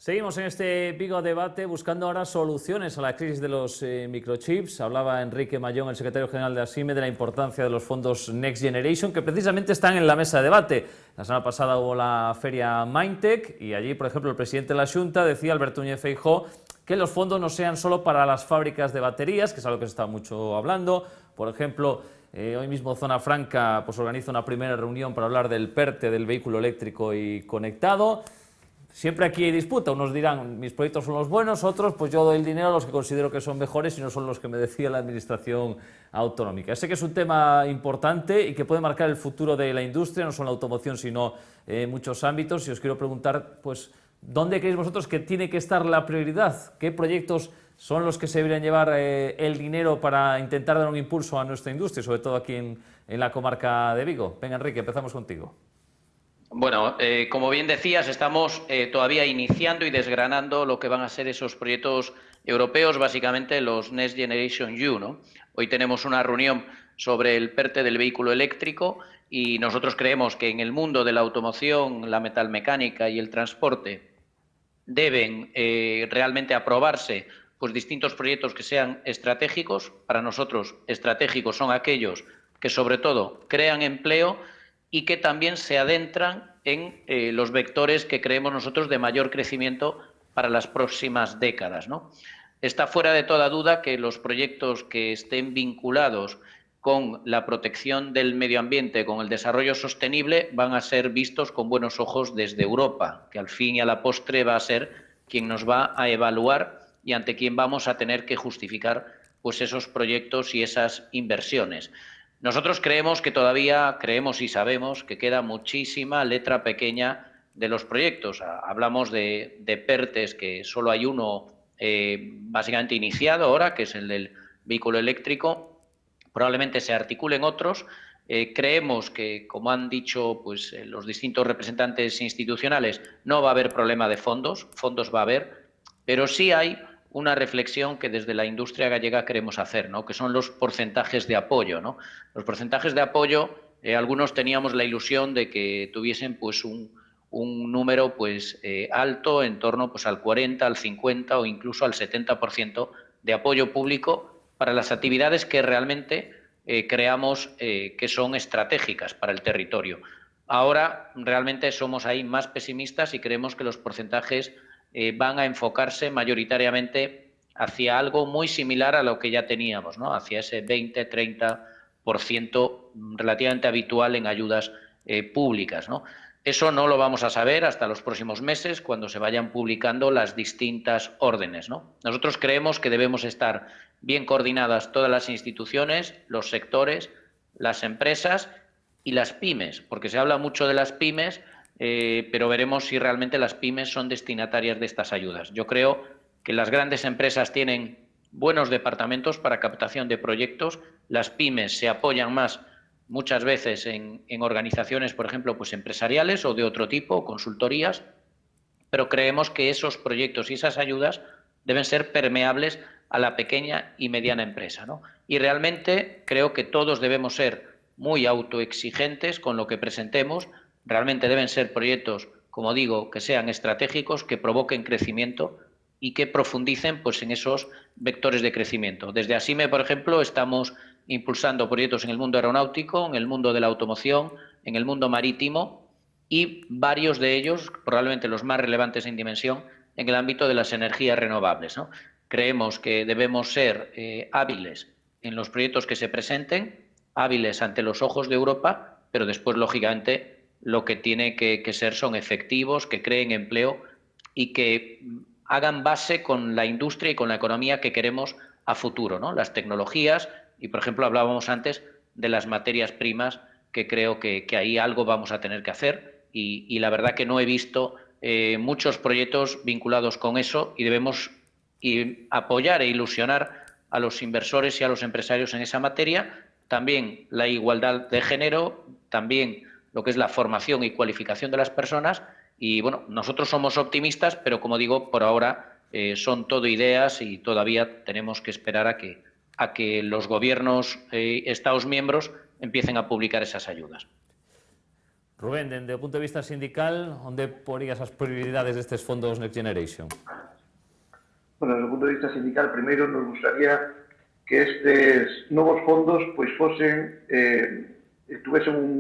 Seguimos en este Vigo Debate buscando ahora soluciones a la crisis de los microchips. Hablaba Enrique Mayón, el secretario general de ASIME, de la importancia de los fondos Next Generation, que precisamente están en la mesa de debate. La semana pasada hubo la feria Mindtech y allí, por ejemplo, el presidente de la Xunta decía, Alberto Núñez Feijóo, que los fondos no sean solo para las fábricas de baterías, que es algo que se está mucho hablando. Por ejemplo, hoy mismo Zona Franca pues, organiza una primera reunión para hablar del PERTE, del vehículo eléctrico y conectado. Siempre aquí hay disputa, unos dirán mis proyectos son los buenos, otros pues yo doy el dinero a los que considero que son mejores y no son los que me decía la administración autonómica. Sé que es un tema importante y que puede marcar el futuro de la industria, no solo la automoción sino en muchos ámbitos, y os quiero preguntar pues ¿dónde creéis vosotros que tiene que estar la prioridad? ¿Qué proyectos son los que se deberían llevar el dinero para intentar dar un impulso a nuestra industria, sobre todo aquí en la comarca de Vigo? Venga, Enrique, empezamos contigo. Bueno, como bien decías, estamos todavía iniciando y desgranando lo que van a ser esos proyectos europeos, básicamente los Next Generation EU, ¿no? Hoy tenemos una reunión sobre el PERTE del vehículo eléctrico y nosotros creemos que en el mundo de la automoción, la metalmecánica y el transporte deben realmente aprobarse pues, distintos proyectos que sean estratégicos. Para nosotros, estratégicos son aquellos que sobre todo crean empleo y que también se adentran en los vectores que creemos nosotros de mayor crecimiento para las próximas décadas, ¿no? Está fuera de toda duda que los proyectos que estén vinculados con la protección del medio ambiente, con el desarrollo sostenible, van a ser vistos con buenos ojos desde Europa, que al fin y a la postre va a ser quien nos va a evaluar y ante quien vamos a tener que justificar pues, esos proyectos y esas inversiones. Nosotros creemos y sabemos que queda muchísima letra pequeña de los proyectos. Hablamos de PERTES, que solo hay uno básicamente iniciado ahora, que es el del vehículo eléctrico. Probablemente se articulen otros. Creemos que, como han dicho pues, los distintos representantes institucionales, no va a haber problema de fondos va a haber, pero sí hay una reflexión que desde la industria gallega queremos hacer, ¿no? Que son los porcentajes de apoyo, ¿no? Los porcentajes de apoyo, algunos teníamos la ilusión de que tuviesen pues, un número pues, alto, en torno pues, al 40, al 50 o incluso al 70% de apoyo público para las actividades que realmente creamos que son estratégicas para el territorio. Ahora realmente somos ahí más pesimistas y creemos que los porcentajes van a enfocarse mayoritariamente hacia algo muy similar a lo que ya teníamos, ¿no? Hacia ese 20-30% relativamente habitual en ayudas públicas, ¿no? Eso no lo vamos a saber hasta los próximos meses, cuando se vayan publicando las distintas órdenes, ¿no? Nosotros creemos que debemos estar bien coordinadas todas las instituciones, los sectores, las empresas y las pymes, porque se habla mucho de las pymes, pero veremos si realmente las pymes son destinatarias de estas ayudas. Yo creo que las grandes empresas tienen buenos departamentos para captación de proyectos, las pymes se apoyan más muchas veces en organizaciones, por ejemplo, pues empresariales o de otro tipo, consultorías, pero creemos que esos proyectos y esas ayudas deben ser permeables a la pequeña y mediana empresa, ¿no? Y realmente creo que todos debemos ser muy autoexigentes con lo que presentemos. Realmente deben ser proyectos, como digo, que sean estratégicos, que provoquen crecimiento y que profundicen pues, en esos vectores de crecimiento. Desde ASIME, por ejemplo, estamos impulsando proyectos en el mundo aeronáutico, en el mundo de la automoción, en el mundo marítimo y varios de ellos, probablemente los más relevantes en dimensión, en el ámbito de las energías renovables, ¿no? Creemos que debemos ser hábiles en los proyectos que se presenten, hábiles ante los ojos de Europa, pero después, lógicamente, lo que tiene que ser son efectivos, que creen empleo y que hagan base con la industria y con la economía que queremos a futuro, ¿no? Las tecnologías y, por ejemplo, hablábamos antes de las materias primas, que creo que ahí algo vamos a tener que hacer y la verdad que no he visto muchos proyectos vinculados con eso y debemos apoyar e ilusionar a los inversores y a los empresarios en esa materia. También la igualdad de género, también lo que es la formación y cualificación de las personas. Y bueno, nosotros somos optimistas, pero como digo, por ahora son todo ideas y todavía tenemos que esperar a que los gobiernos, Estados miembros, empiecen a publicar esas ayudas. Rubén, desde o punto de vista sindical, onde porías as prioridades destes fondos Next Generation? Bueno, desde o punto de vista sindical, primeiro nos gustaría que estes novos fondos pois fosen, tuvesen un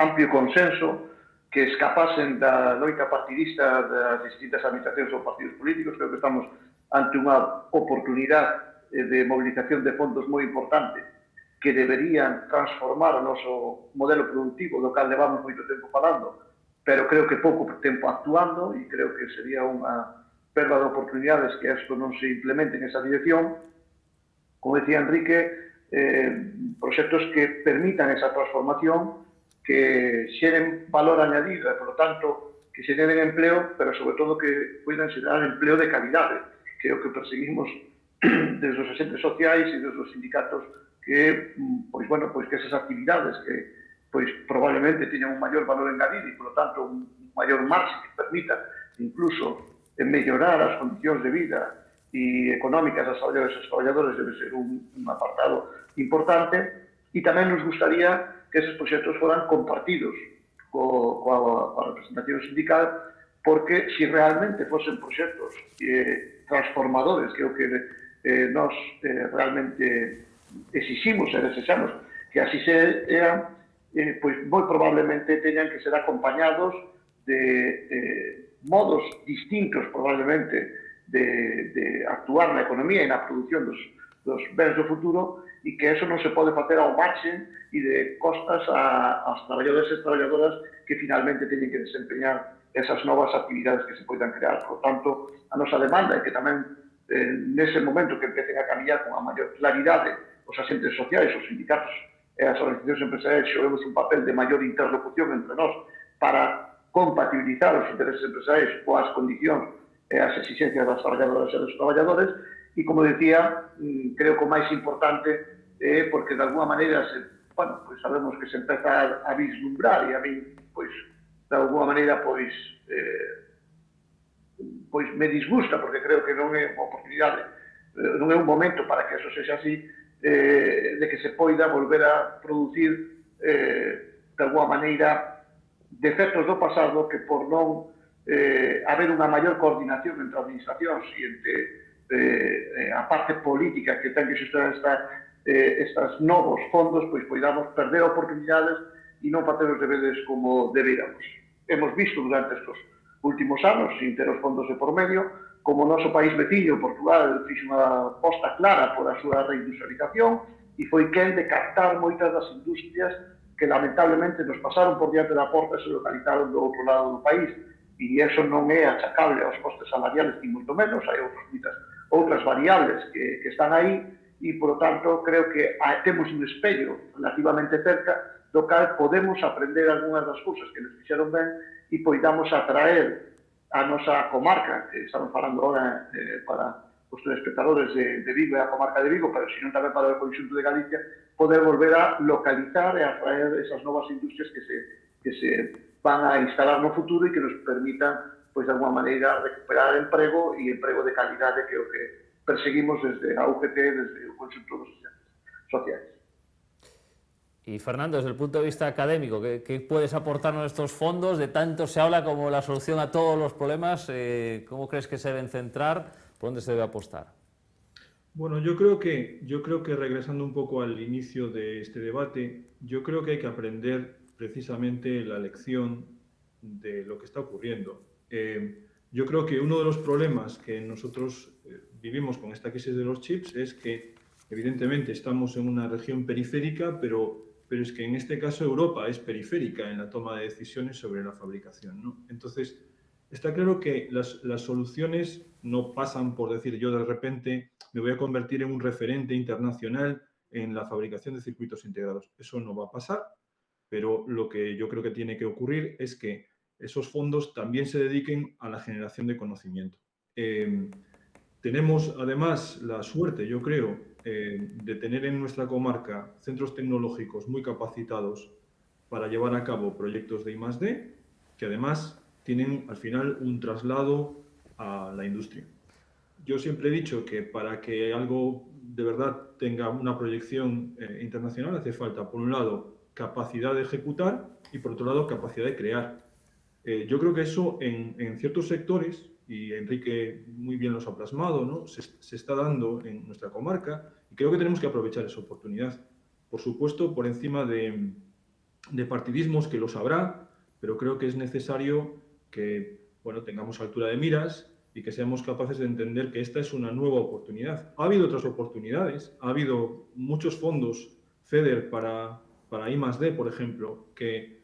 amplio consenso, que escapasen da loita partidista das distintas administracións ou partidos políticos. Creo que estamos ante unha oportunidade de movilización de fondos moi importante que deberían transformar o noso modelo productivo, do cal levamos moito tempo falando, pero creo que pouco tempo actuando, e creo que sería unha perda de oportunidades que isto non se implemente en esa dirección. Como decía Enrique, proxectos que permitan esa transformación, que xeren valor añadido e, por lo tanto, que xeren empleo, pero sobre todo que poidan xerar empleo de calidade, que é o que perseguimos desde os agentes sociais e desde os sindicatos, que, pois, bueno, pois que esas actividades que pois probablemente teñan un maior valor engadido e, por lo tanto, un maior marxe que permita incluso mellorar as condicións de vida e económicas das traballadoras e dos traballadores debe ser un apartado importante, e tamén nos gustaría que esos proxectos foran compartidos coa representación sindical, porque se realmente fosen proxectos transformadores, que é o que nós realmente exiximos e desexamos que así sean, pois moi probablemente teñan que ser acompañados de modos distintos probablemente de actuar na economía e na produción dos bens do futuro, e que eso non se pode facer ao marxe e de costas aos traballadores e traballadoras que finalmente teñen que desempeñar esas novas actividades que se poidan crear. Por tanto, a nosa demanda é que tamén nese momento que empecen a camiñar con a maior claridade os agentes sociais, os sindicatos e as organizacións empresariais xoguemos un papel de maior interlocución entre nós para compatibilizar os intereses empresariais coas condicións e as exigencias das traballadoras e dos traballadores, e, como decía, creo que o máis importante é porque, de alguma maneira, bueno, pues sabemos que se empeza a vislumbrar, e a mí, pues, de alguma maneira, pues me disgusta, porque creo que non é unha oportunidade, non é un momento para que eso sexa así, de que se poida volver a producir, de alguma maneira, defectos do pasado que, por non haber unha maior coordinación entre administracións e entre a parte política que ten que xestionar estes novos fondos, pois poidamos perder oportunidades e non facer os deberes como deberíamos. Hemos visto durante estes últimos anos, sin ter os fondos de por medio, como o noso país veciño, Portugal, fixe unha posta clara por a súa reindustrialización e foi quen de captar moitas das industrias que lamentablemente nos pasaron por diante da porta e se localizaron do outro lado do país. E iso non é achacable aos costes salariales, ni moito menos, hai outras variables que están aí, e, por lo tanto, creo que temos un espello relativamente cerca do cal podemos aprender algunhas das cousas que nos fixeron ben e poidamos atraer a nosa comarca, que estamos falando agora para os telespectadores de Vigo e a comarca de Vigo, pero senón tamén para o conxunto de Galicia, poder volver a localizar e a traer esas novas industrias que se van a instalar no futuro e que nos permitan, pois, de alguma maneira, recuperar emprego e emprego de calidade, que é o que perseguimos desde a UGT, desde o conxunto dos sociais. Y Fernando, desde el punto de vista académico, ¿qué puedes aportarnos estos fondos? De tanto se habla como la solución a todos los problemas, ¿cómo crees que se deben centrar? ¿Por dónde se debe apostar? Bueno, yo creo que regresando un poco al inicio de este debate, yo creo que hay que aprender precisamente la lección de lo que está ocurriendo. Yo creo que uno de los problemas que nosotros vivimos con esta crisis de los chips es que evidentemente estamos en una región periférica, pero es que en este caso Europa es periférica en la toma de decisiones sobre la fabricación, ¿no? Entonces, está claro que las soluciones no pasan por decir yo de repente me voy a convertir en un referente internacional en la fabricación de circuitos integrados. Eso no va a pasar, pero lo que yo creo que tiene que ocurrir es que esos fondos también se dediquen a la generación de conocimiento. Tenemos además la suerte, yo creo, de tener en nuestra comarca centros tecnológicos muy capacitados para llevar a cabo proyectos de I+D, que además tienen al final un traslado a la industria. Yo siempre he dicho que para que algo de verdad tenga una proyección internacional hace falta, por un lado, capacidad de ejecutar y por otro lado capacidad de crear. Yo creo que eso en ciertos sectores, y Enrique muy bien los ha plasmado, ¿no? Se está dando en nuestra comarca y creo que tenemos que aprovechar esa oportunidad. Por supuesto, por encima de partidismos, que los habrá, pero creo que es necesario que, bueno, tengamos altura de miras y que seamos capaces de entender que esta es una nueva oportunidad. Ha habido otras oportunidades, ha habido muchos fondos FEDER para I+D, por ejemplo, que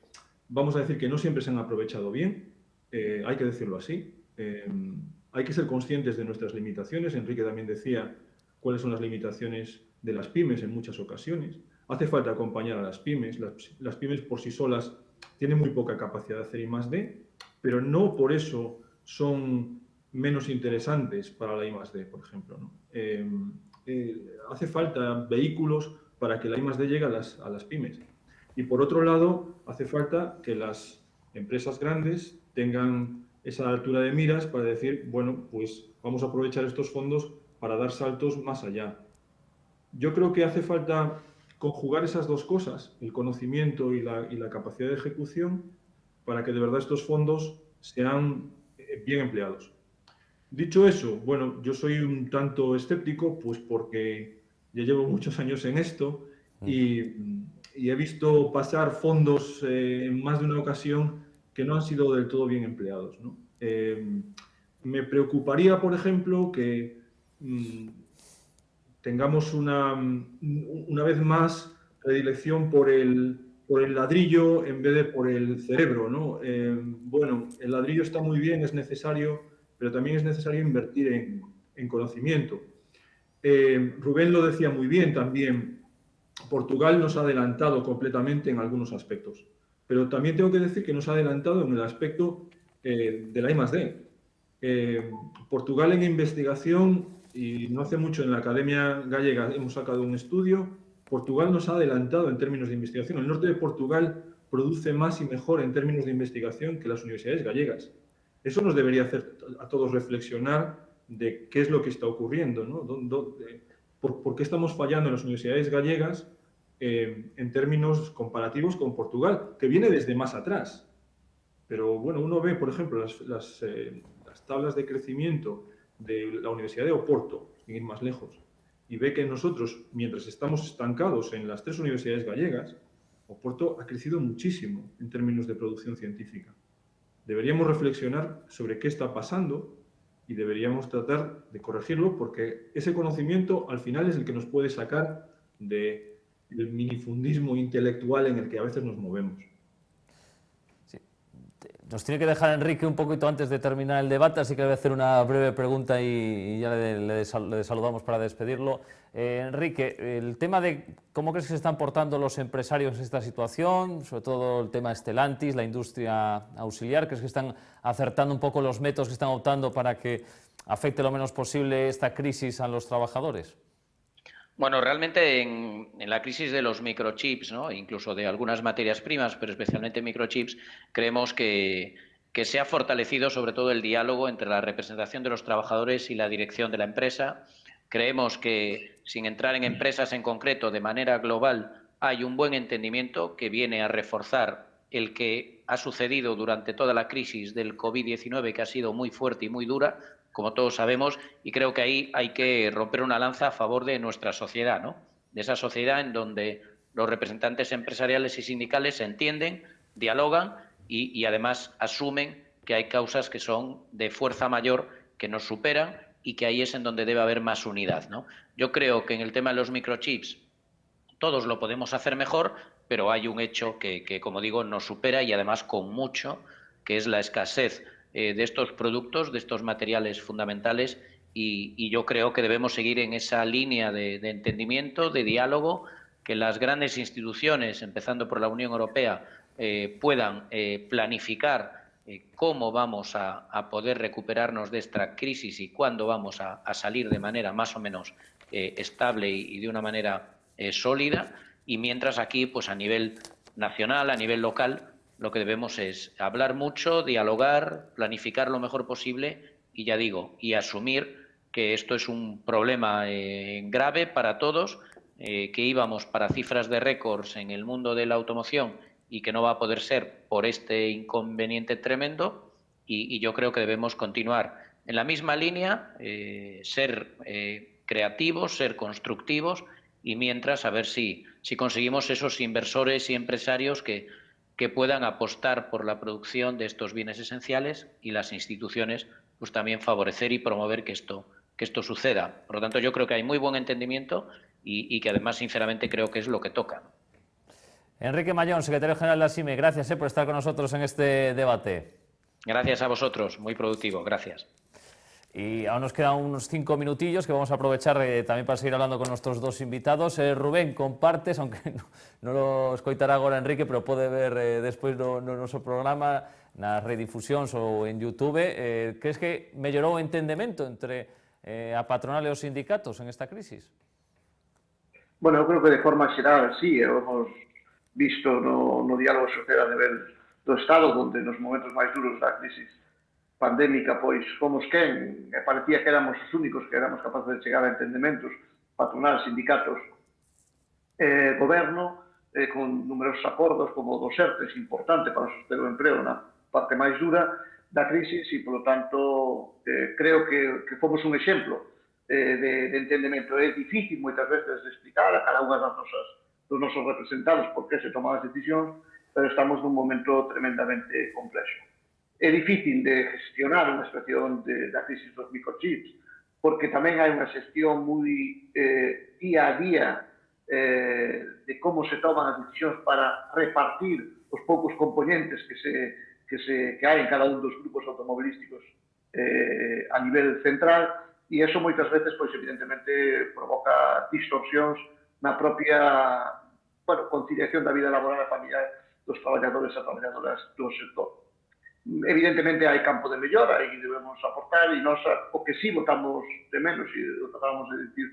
vamos a decir que no siempre se han aprovechado bien, hay que decirlo así. Hay que ser conscientes de nuestras limitaciones. Enrique también decía cuáles son las limitaciones de las pymes en muchas ocasiones. Hace falta acompañar a las pymes. Las pymes por sí solas tienen muy poca capacidad de hacer I+D, pero no por eso son menos interesantes para la I+D, por ejemplo, ¿no? Hace falta vehículos para que la I+D llegue a las pymes. Y por otro lado, hace falta que las empresas grandes tengan esa altura de miras para decir, bueno, pues vamos a aprovechar estos fondos para dar saltos más allá. Yo creo que hace falta conjugar esas dos cosas, el conocimiento y la capacidad de ejecución, para que de verdad estos fondos sean bien empleados. Dicho eso, bueno, yo soy un tanto escéptico, pues porque ya llevo muchos años en esto y he visto pasar fondos en más de una ocasión que no han sido del todo bien empleados, ¿no? Me preocuparía, por ejemplo, que tengamos una vez más predilección por el ladrillo en vez de por el cerebro, ¿no? Bueno, el ladrillo está muy bien, es necesario, pero también es necesario invertir en conocimiento. Rubén lo decía muy bien también, Portugal nos ha adelantado completamente en algunos aspectos, pero también tengo que decir que nos ha adelantado en el aspecto de la I+D. Portugal en investigación, y no hace mucho en la Academia Gallega hemos sacado un estudio, Portugal nos ha adelantado en términos de investigación. El norte de Portugal produce más y mejor en términos de investigación que las universidades gallegas. Eso nos debería hacer a todos reflexionar de qué es lo que está ocurriendo, ¿no? ¿Por qué estamos fallando en las universidades gallegas en términos comparativos con Portugal, que viene desde más atrás? Pero bueno, uno ve, por ejemplo, las tablas de crecimiento de la Universidad de Oporto, sin ir más lejos, y ve que nosotros, mientras estamos estancados en las 3 universidades gallegas, Oporto ha crecido muchísimo en términos de producción científica. Deberíamos reflexionar sobre qué está pasando y deberíamos tratar de corregirlo, porque ese conocimiento al final es el que nos puede sacar del minifundismo intelectual en el que a veces nos movemos. Nos tiene que dejar Enrique un poquito antes de terminar el debate, así que le voy a hacer una breve pregunta y ya le saludamos para despedirlo. Enrique, el tema de cómo crees que se están portando los empresarios en esta situación, sobre todo el tema Stellantis, la industria auxiliar, ¿crees que están acertando un poco los métodos que están optando para que afecte lo menos posible esta crisis a los trabajadores? Bueno, realmente en la crisis de los microchips, ¿no? Incluso de algunas materias primas, pero especialmente microchips, creemos que se ha fortalecido sobre todo el diálogo entre la representación de los trabajadores y la dirección de la empresa. Creemos que, sin entrar en empresas en concreto, de manera global, hay un buen entendimiento que viene a reforzar el que ha sucedido durante toda la crisis del COVID-19, que ha sido muy fuerte y muy dura, como todos sabemos, y creo que ahí hay que romper una lanza a favor de nuestra sociedad, ¿no? De esa sociedad en donde los representantes empresariales y sindicales se entienden, dialogan y además asumen que hay causas que son de fuerza mayor, que nos superan y que ahí es en donde debe haber más unidad, ¿no? Yo creo que en el tema de los microchips todos lo podemos hacer mejor, pero hay un hecho que, como digo, nos supera y además con mucho, que es la escasez de estos productos, de estos materiales fundamentales, y yo creo que debemos seguir en esa línea de entendimiento, de diálogo, que las grandes instituciones, empezando por la Unión Europea, puedan planificar cómo vamos a poder recuperarnos de esta crisis y cuándo vamos a salir de manera más o menos estable y de una manera sólida, y mientras aquí, pues a nivel nacional, a nivel local, lo que debemos es hablar mucho, dialogar, planificar lo mejor posible y, ya digo, y asumir que esto es un problema grave para todos, que íbamos para cifras de récords en el mundo de la automoción y que no va a poder ser por este inconveniente tremendo, y yo creo que debemos continuar en la misma línea, ser creativos, ser constructivos, y mientras a ver si conseguimos esos inversores y empresarios que puedan apostar por la producción de estos bienes esenciales, y las instituciones pues también favorecer y promover que esto suceda. Por lo tanto, yo creo que hay muy buen entendimiento y que además, sinceramente, creo que es lo que toca. Enrique Mayón, secretario general de ASIME, gracias por estar con nosotros en este debate. Gracias a vosotros, muy productivo, gracias. Y aún nos quedan unos 5 minutillos que vamos a aprovechar tamén para seguir hablando con nuestros dos invitados. Rubén, compartes, aunque non lo escoitará agora Enrique, pero pode ver despois no noso programa, nas redifusións ou en YouTube. Crees que mellorou o entendemento entre a patronal e os sindicatos en esta crisis? Bueno, eu creo que de forma xeral, sí, hemos visto no diálogo social a nivel do Estado, onde nos momentos máis duros da crisis pandémica, pois fomos quen, e parecía que éramos os únicos que éramos capaces de chegar a entendementos, patronal, sindicatos, goberno, con numerosos acordos, como dos ERTES, importante para soster o emprego na parte máis dura da crisis, e, polo tanto, creo que fomos un exemplo de entendemento. É difícil, moitas veces, de explicar a cada unha dos nosos representados por que se toman as decisións, pero estamos nun momento tremendamente complexo. É difícil de gestionar unha situación da crisis dos microchips, porque tamén hai unha xestión moi día a día de como se toman as decisións para repartir os poucos componentes que hai en cada un dos grupos automobilísticos a nivel central, e iso moitas veces, pois, evidentemente, provoca distorsións na propia conciliación da vida laboral e familiar dos traballadores e traballadoras do sector. Evidentemente hai campo de mellora e debemos aportar, e nós o que sí votamos de menos, e o tratamos de decir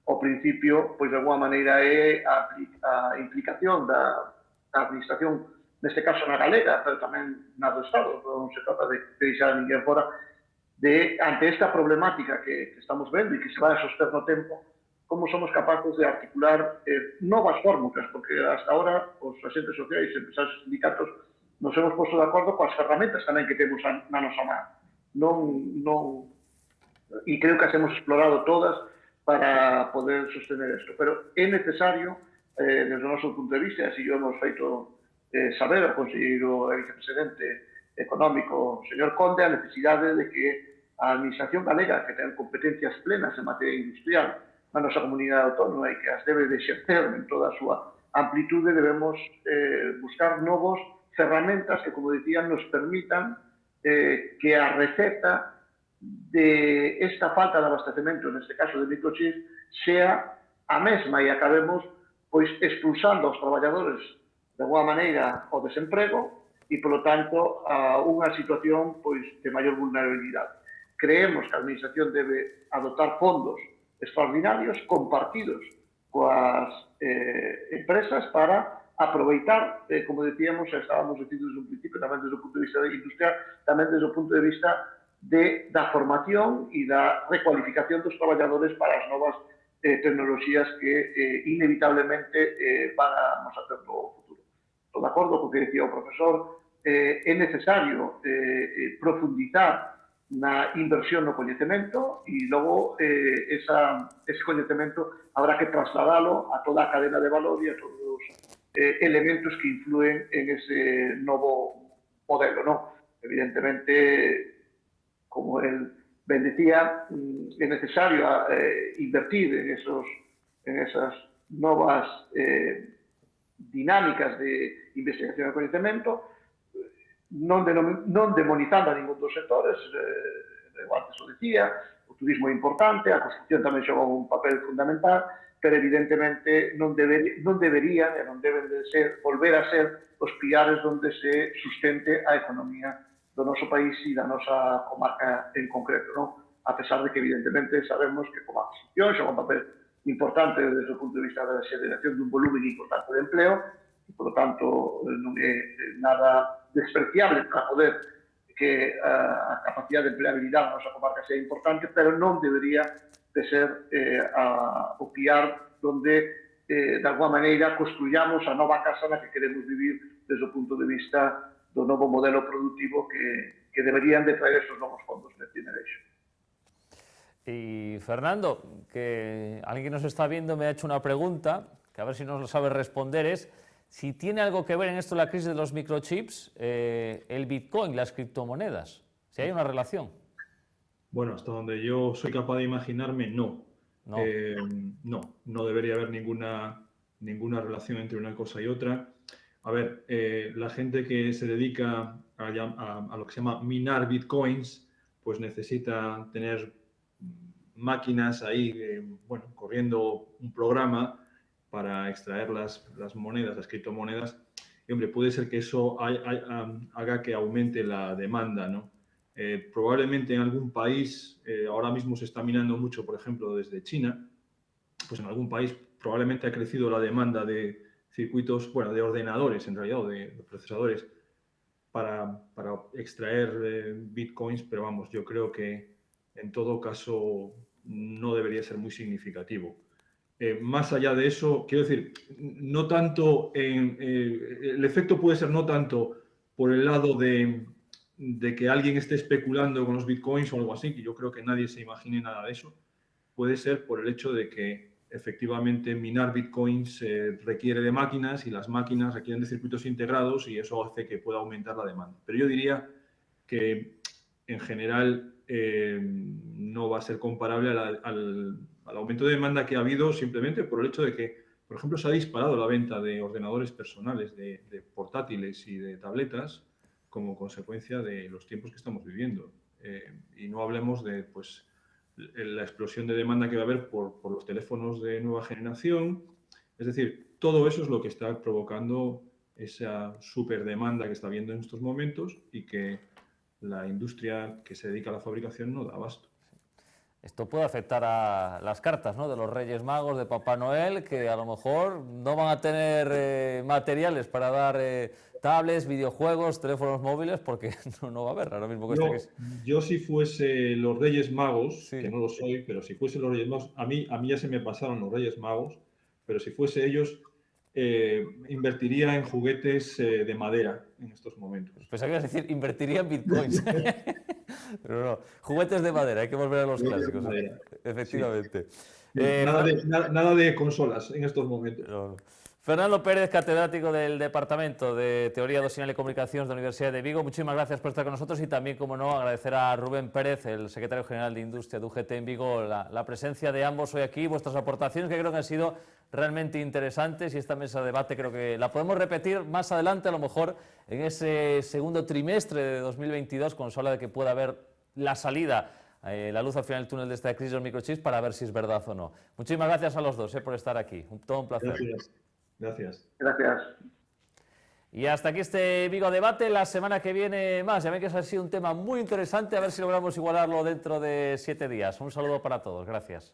ao principio, pois de alguma maneira é a implicación da administración, neste caso na galega, pero tamén na do Estado. Non se trata de deixar a ninguén fora, ante esta problemática que estamos vendo e que se vai a soster no tempo, como somos capaces de articular novas fórmulas, porque hasta ahora os agentes sociais, empresarios e sindicatos nos hemos posto de acordo coas ferramentas tamén que temos na nosa man. E creo que as hemos explorado todas para poder sostener isto. Pero é necesario, desde o noso punto de vista, e así o hemos feito saber ao conselleiro e vicepresidente económico, o señor Conde, a necesidade de que a administración galega, que ten competencias plenas en materia industrial na nosa comunidade autónoma e que as debe de exercer en toda a súa amplitude, debemos buscar novos ferramentas que, como decía, nos permitan que a receta de esta falta de abastecemento, neste caso de microchips, sea a mesma e acabemos pois expulsando aos traballadores de alguma maneira ao desemprego e, polo tanto, a unha situación pois de maior vulnerabilidade. Creemos que a Administración debe adoptar fondos extraordinarios compartidos coas empresas para aproveitar, como decíamos, estábamos dicindo desde un principio, tamén desde o punto de vista industrial, tamén desde o punto de vista da formación e da recualificación dos traballadores para as novas tecnoloxías que inevitablemente van a nos hacer no futuro. Estou de acordo co que decía o profesor, é necesario profundizar na inversión no coñecemento e logo ese coñecemento habrá que trasladalo a toda a cadena de valor e a todos os elementos que influen en ese novo modelo, ¿no? Evidentemente, como él ben decía, é necesario invertir en esas novas dinámicas de investigación e coñecemento, non demonizando a ningún dos sectores, antes o decía, o turismo é importante, a construcción tamén xoga un papel fundamental, pero evidentemente non deberían e non deben de volver a ser os pilares onde se sustente a economía do noso país e da nosa comarca en concreto, non? A pesar de que evidentemente sabemos que como a construcción xoga un papel importante desde o punto de vista da xeración dun volumen importante de empleo e, por lo tanto, non é nada despreciable para poder que a capacidade de empleabilidade da nosa comarca sea importante, pero non debería de ser o piar donde, de alguma maneira, construyamos a nova casa na que queremos vivir desde o punto de vista do novo modelo productivo que deberían de traer esos novos fondos Next Generation. Y Fernando, que alguien que nos está viendo me ha hecho una pregunta, que a ver si nos lo sabe responder, es si tiene algo que ver en esto la crisis de los microchips, el Bitcoin, las criptomonedas, si hay una relación. Bueno, hasta donde yo soy capaz de imaginarme, no. No. No debería haber ninguna relación entre una cosa y otra. A ver, la gente que se dedica a lo que se llama minar bitcoins, pues necesita tener máquinas ahí, corriendo un programa para extraer las monedas, las criptomonedas. Y, hombre, puede ser que eso haga que aumente la demanda, ¿no? Probablemente en algún país, ahora mismo se está minando mucho, por ejemplo, desde China, pues en algún país probablemente ha crecido la demanda de circuitos, de ordenadores en realidad, o de procesadores para extraer bitcoins, pero vamos, yo creo que en todo caso no debería ser muy significativo. Más allá de eso, quiero decir, no tanto, el efecto puede ser no tanto por el lado de que alguien esté especulando con los bitcoins o algo así, que yo creo que nadie se imagine nada de eso. Puede ser por el hecho de que efectivamente minar bitcoins requiere de máquinas y las máquinas requieren de circuitos integrados y eso hace que pueda aumentar la demanda. Pero yo diría que en general no va a ser comparable al aumento de demanda que ha habido simplemente por el hecho de que, por ejemplo, se ha disparado la venta de ordenadores personales, de portátiles y de tabletas como consecuencia de los tiempos que estamos viviendo. Y no hablemos de la explosión de demanda que va a haber por los teléfonos de nueva generación. Es decir, todo eso es lo que está provocando esa superdemanda que está habiendo en estos momentos y que la industria que se dedica a la fabricación no da abasto. Esto puede afectar a las cartas, ¿no?, de los Reyes Magos, de Papá Noel, que a lo mejor no van a tener materiales para dar tablets, videojuegos, teléfonos móviles, porque no va a haber ahora mismo que yo si fuese los Reyes Magos, sí, que no lo soy, pero si fuese los Reyes Magos, a mí ya se me pasaron los Reyes Magos, pero si fuese ellos, invertiría en juguetes de madera en estos momentos. Pensaba que ibas a decir, invertiría en bitcoins. Pero no, juguetes de madera, hay que volver a los clásicos. Efectivamente. Sí. Nada de consolas en estos momentos. No. Fernando Pérez, catedrático del Departamento de Teoría Señal y Comunicaciones de la Universidad de Vigo, muchísimas gracias por estar con nosotros y también, como no, agradecer a Rubén Pérez, el secretario general de Industria de UGT en Vigo, la presencia de ambos hoy aquí, vuestras aportaciones que creo que han sido realmente interesantes y esta mesa de debate creo que la podemos repetir más adelante, a lo mejor en ese segundo trimestre de 2022, cuando se habla de que pueda haber la salida, la luz al final del túnel de esta crisis de los microchips, para ver si es verdad o no. Muchísimas gracias a los dos por estar aquí, todo un placer. Gracias. Y hasta aquí este Vigo Debate. La semana que viene más. Ya ven que ha sido un tema muy interesante. A ver si logramos igualarlo dentro de 7 días. Un saludo para todos. Gracias.